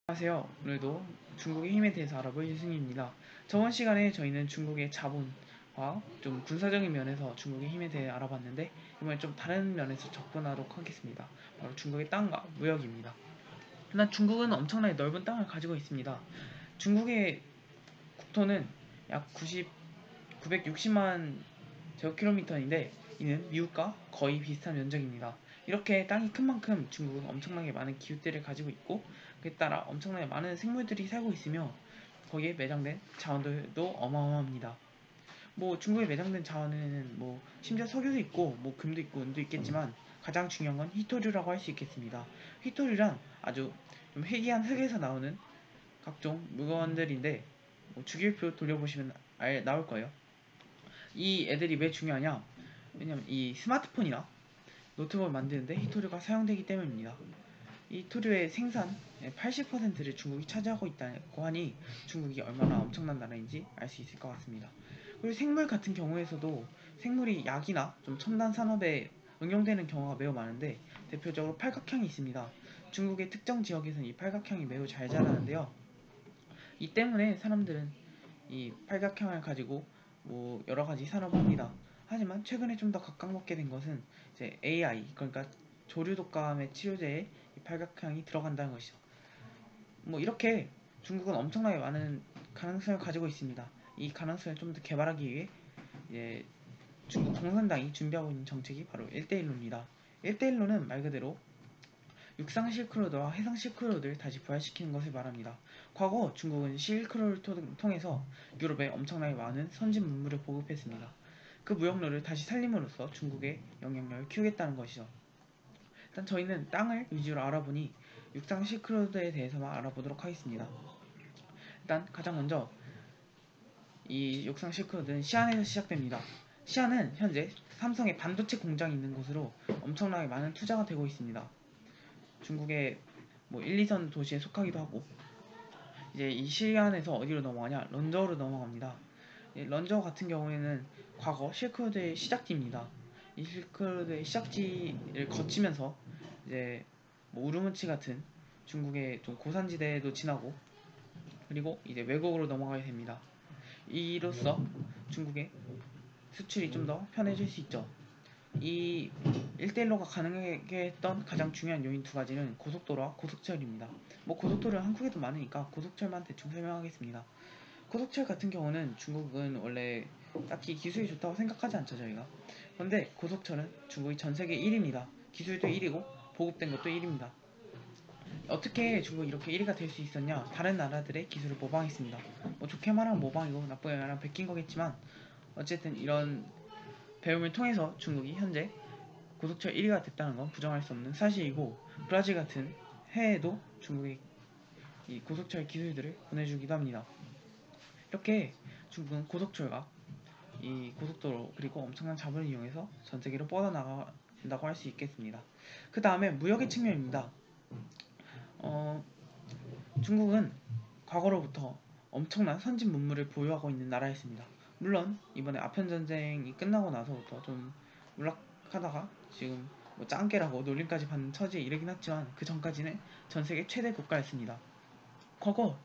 안녕하세요. 오늘도 중국의 힘에 대해서 알아볼 유승입니다. 저번 시간에 저희는 중국의 자본과 좀 군사적인 면에서 중국의 힘에 대해 알아봤는데 이번엔 좀 다른 면에서 접근하도록 하겠습니다. 바로 중국의 땅과 무역입니다. 일단 중국은 엄청나게 넓은 땅을 가지고 있습니다. 중국의 국토는 약 960만 제곱킬로미터인데 이는 미국과 거의 비슷한 면적입니다. 이렇게 땅이 큰 만큼 중국은 엄청나게 많은 기후대를 가지고 있고 그에 따라 엄청나게 많은 생물들이 살고 있으며 거기에 매장된 자원들도 어마어마합니다. 중국에 매장된 자원에는 심지어 석유도 있고 금도 있고 은도 있겠지만 가장 중요한 건 희토류라고 할 수 있겠습니다. 희토류란 아주 좀 희귀한 흙에서 나오는 각종 물건들인데 주기율표 돌려보시면 나올 거예요. 이 애들이 왜 중요하냐? 왜냐면 이 스마트폰이나 노트북을 만드는데 희토류가 사용되기 때문입니다. 이 토류의 생산 80%를 중국이 차지하고 있다고 하니 중국이 얼마나 엄청난 나라인지 알 수 있을 것 같습니다. 그리고 생물 같은 경우에서도 생물이 약이나 좀 첨단 산업에 응용되는 경우가 매우 많은데 대표적으로 팔각향이 있습니다. 중국의 특정 지역에서는 이 팔각향이 매우 잘 자라는데요. 이 때문에 사람들은 이 팔각향을 가지고 여러 가지 산업을 합니다. 하지만 최근에 좀 더 각광받게 된 것은 이제 AI, 그러니까 조류 독감의 치료제에 이 팔각향이 들어간다는 것이죠. 이렇게 중국은 엄청나게 많은 가능성을 가지고 있습니다. 이 가능성을 좀 더 개발하기 위해 이제 중국 공산당이 준비하고 있는 정책이 바로 1대1로입니다. 1대1로는 말 그대로 육상 실크로드와 해상 실크로드를 다시 부활시키는 것을 말합니다. 과거 중국은 실크로드를 통해서 유럽에 엄청나게 많은 선진 문물을 보급했습니다. 그 무역로를 다시 살림으로써 중국의 영향력을 키우겠다는 것이죠. 일단 저희는 땅을 위주로 알아보니 육상 실크로드에 대해서만 알아보도록 하겠습니다. 일단 가장 먼저 이 육상 실크로드는 시안에서 시작됩니다. 시안은 현재 삼성의 반도체 공장이 있는 곳으로 엄청나게 많은 투자가 되고 있습니다. 중국의 1, 2선 도시에 속하기도 하고 이제 이 시안에서 어디로 넘어가냐? 런저우로 넘어갑니다. 런저우 같은 경우에는 과거 실크로드의 시작지입니다. 이 실크로드의 시작지를 거치면서 이제 우르무치 같은 중국의 좀 고산지대도 지나고 그리고 이제 외국으로 넘어가게 됩니다. 이로써 중국의 수출이 좀 더 편해질 수 있죠. 이 1대1로가 가능하게 했던 가장 중요한 요인 두 가지는 고속도로와 고속철입니다. 고속도로는 한국에도 많으니까 고속철만 대충 설명하겠습니다. 고속철 같은 경우는 중국은 원래 딱히 기술이 좋다고 생각하지 않죠, 저희가. 그런데 고속철은 중국이 전세계 1위입니다. 기술도 1위고 보급된 것도 1위입니다. 어떻게 중국이 이렇게 1위가 될 수 있었냐? 다른 나라들의 기술을 모방했습니다. 좋게 말하면 모방이고 나쁘게 말하면 베낀 거겠지만 어쨌든 이런 배움을 통해서 중국이 현재 고속철 1위가 됐다는 건 부정할 수 없는 사실이고 브라질 같은 해에도 중국이 이 고속철 기술들을 보내주기도 합니다. 이렇게 중국은 고속철과 이 고속도로 그리고 엄청난 자본을 이용해서 전세계로 뻗어나간다고 할 수 있겠습니다. 그 다음에 무역의 측면입니다. 중국은 과거로부터 엄청난 선진 문물을 보유하고 있는 나라였습니다. 물론 이번에 아편전쟁이 끝나고 나서부터 좀 몰락하다가 지금 짱깨라고 놀림까지 받는 처지에 이르긴 했지만 그 전까지는 전세계 최대 국가였습니다. 과거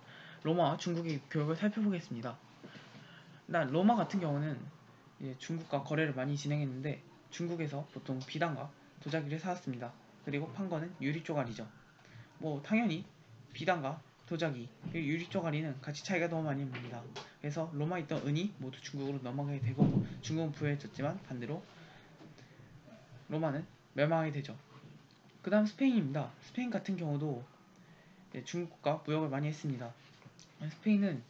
로마와 중국의 교역을 살펴보겠습니다. 일단 로마 같은 경우는 중국과 거래를 많이 진행했는데 중국에서 보통 비단과 도자기를 사왔습니다. 그리고 판 거는 유리 쪼가리죠. 당연히 비단과 도자기 그리고 유리 쪼가리는 가치 차이가 너무 많이 납니다. 그래서 로마에 있던 은이 모두 중국으로 넘어가게 되고 중국은 부유해졌지만 반대로 로마는 멸망하게 되죠. 그 다음 스페인입니다. 스페인 같은 경우도 중국과 무역을 많이 했습니다. 스페인은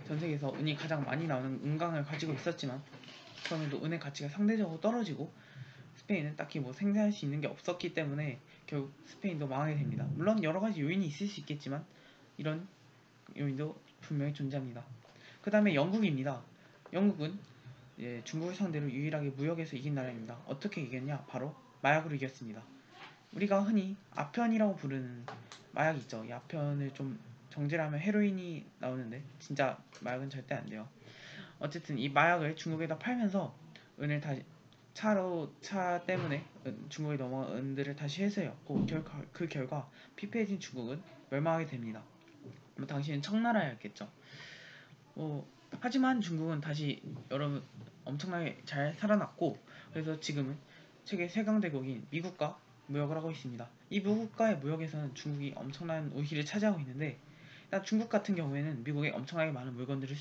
전세계에서 은이 가장 많이 나오는 은강을 가지고 있었지만 그럼에도 은의 가치가 상대적으로 떨어지고 스페인은 딱히 생산할 수 있는 게 없었기 때문에 결국 스페인도 망하게 됩니다. 물론 여러가지 요인이 있을 수 있겠지만 이런 요인도 분명히 존재합니다. 그 다음에 영국입니다. 영국은 중국을 상대로 유일하게 무역에서 이긴 나라입니다. 어떻게 이겼냐? 바로 마약으로 이겼습니다. 우리가 흔히 아편이라고 부르는 마약이 있죠. 이 아편을 좀 정제하면 헤로인이 나오는데 진짜 마약은 절대 안 돼요. 어쨌든 이 마약을 중국에다 팔면서 은을 다시 차 때문에 중국에 넘어간 은들을 다시 회수해왔고 그 결과 피폐해진 중국은 멸망하게 됩니다. 당시는 청나라였겠죠. 하지만 중국은 다시 여러분 엄청나게 잘 살아났고, 그래서 지금은 세계 최강대국인 미국과 무역을 하고 있습니다. 이 미국과의 무역에서는 중국이 엄청난 우위를 차지하고 있는데, 일단 중국 같은 경우에는 미국에 엄청나게 많은 물건들을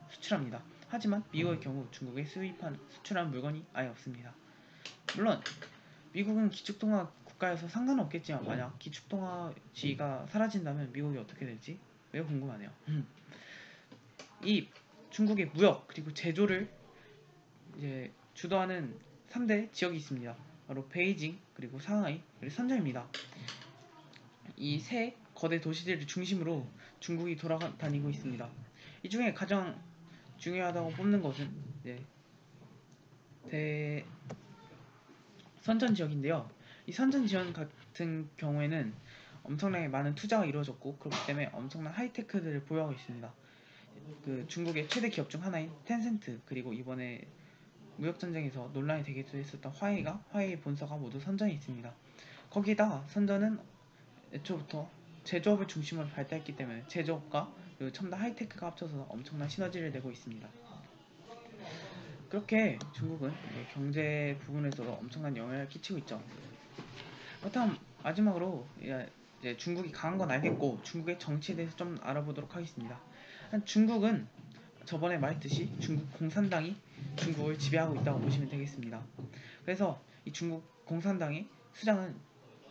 수출합니다. 하지만 미국의 경우 중국에 수출한 물건이 아예 없습니다. 물론 미국은 기축통화 국가여서 상관은 없겠지만, 만약 기축통화지가 사라진다면 미국이 어떻게 될지 매우 궁금하네요. 이 중국의 무역 그리고 제조를 이제 주도하는 3대 지역이 있습니다. 바로 베이징, 그리고 상하이, 그리고 선전입니다. 이 세 거대 도시들을 중심으로 중국이 돌아다니고 있습니다. 이 중에 가장 중요하다고 뽑는 것은 선전 지역인데요. 이 선전 지역 같은 경우에는 엄청나게 많은 투자가 이루어졌고, 그렇기 때문에 엄청난 하이테크들을 보유하고 있습니다. 그 중국의 최대 기업 중 하나인 텐센트, 그리고 이번에 무역전쟁에서 논란이 되기도 했었던 화웨이 본사가 모두 선전에 있습니다. 거기다가 선전은 애초부터 제조업을 중심으로 발달했기 때문에 제조업과 그리고 첨단 하이테크가 합쳐서 엄청난 시너지를 내고 있습니다. 그렇게 중국은 경제 부분에서도 엄청난 영향을 끼치고 있죠. 그렇다면 마지막으로 이제 중국이 강한 건 알겠고, 중국의 정치에 대해서 좀 알아보도록 하겠습니다. 중국은 저번에 말했듯이 중국 공산당이 중국을 지배하고 있다고 보시면 되겠습니다. 그래서 이 중국 공산당의 수장은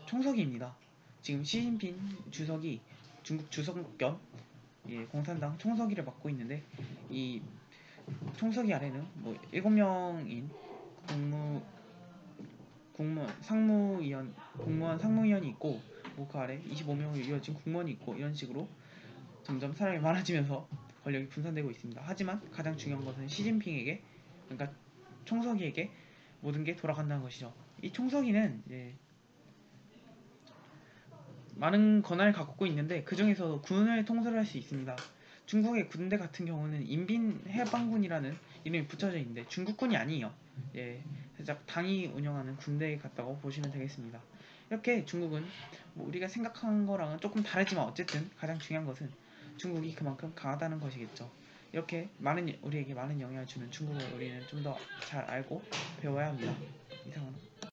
총석이입니다. 지금 시진핑 주석이 중국 주석 겸 공산당 총석이를 맡고 있는데, 이 총석이 아래는 7명인 공무원 상무위원이 있고, 그 아래 25명으로 이어진 국무원이 있고, 이런 식으로 점점 사람이 많아지면서 권력이 분산되고 있습니다. 하지만 가장 중요한 것은 시진핑에게, 그러니까 총석이에게 모든 게 돌아간다는 것이죠. 이 총석이는 많은 권한을 갖고 있는데, 그 중에서도 군을 통솔을 할 수 있습니다. 중국의 군대 같은 경우는 인민해방군이라는 이름이 붙여져 있는데 중국군이 아니에요. 살짝 당이 운영하는 군대 같다고 보시면 되겠습니다. 이렇게 중국은 우리가 생각한 거랑은 조금 다르지만, 어쨌든 가장 중요한 것은 중국이 그만큼 강하다는 것이겠죠. 이렇게 우리에게 많은 영향을 주는 중국을 우리는 좀 더 잘 알고 배워야 합니다. 이상은